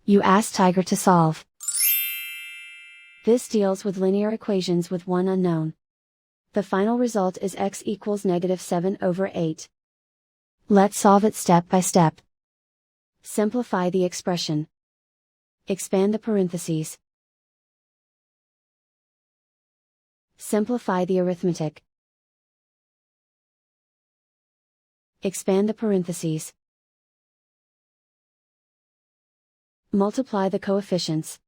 You ask Tiger to solve. This deals with linear equations with one unknown. The final result is x equals -7/8. Let's solve it step by step. Simplify the expression. Expand the parentheses. Simplify the arithmetic. Expand the parentheses. Multiply the coefficients.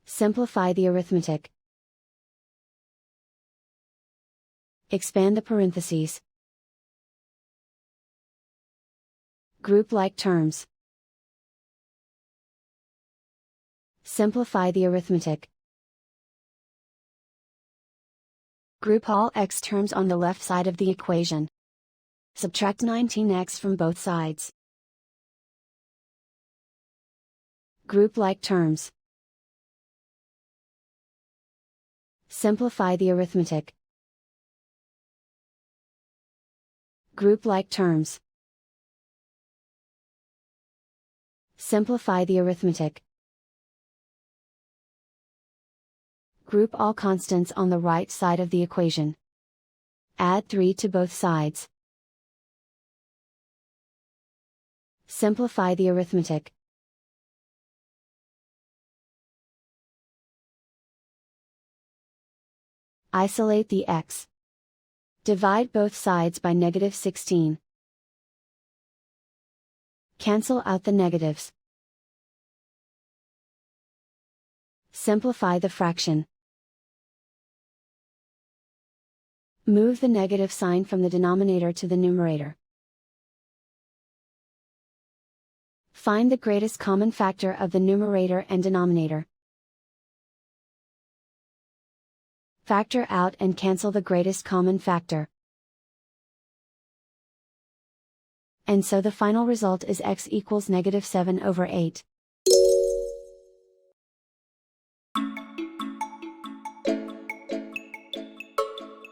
Simplify the arithmetic. Expand the parentheses. Group like terms. Simplify the arithmetic. Group all x terms on the left side of the equation. Subtract 19x from both sides. Group like terms. Simplify the arithmetic. Group like terms. Simplify the arithmetic. Group all constants on the right side of the equation. Add 3 to both sides. Simplify the arithmetic. Isolate the x. Divide both sides by -16. Cancel out the negatives. Simplify the fraction. Move the negative sign from the denominator to the numerator. Find the greatest common factor of the numerator and denominator. Factor out and cancel the greatest common factor. And so the final result is x equals -7/8.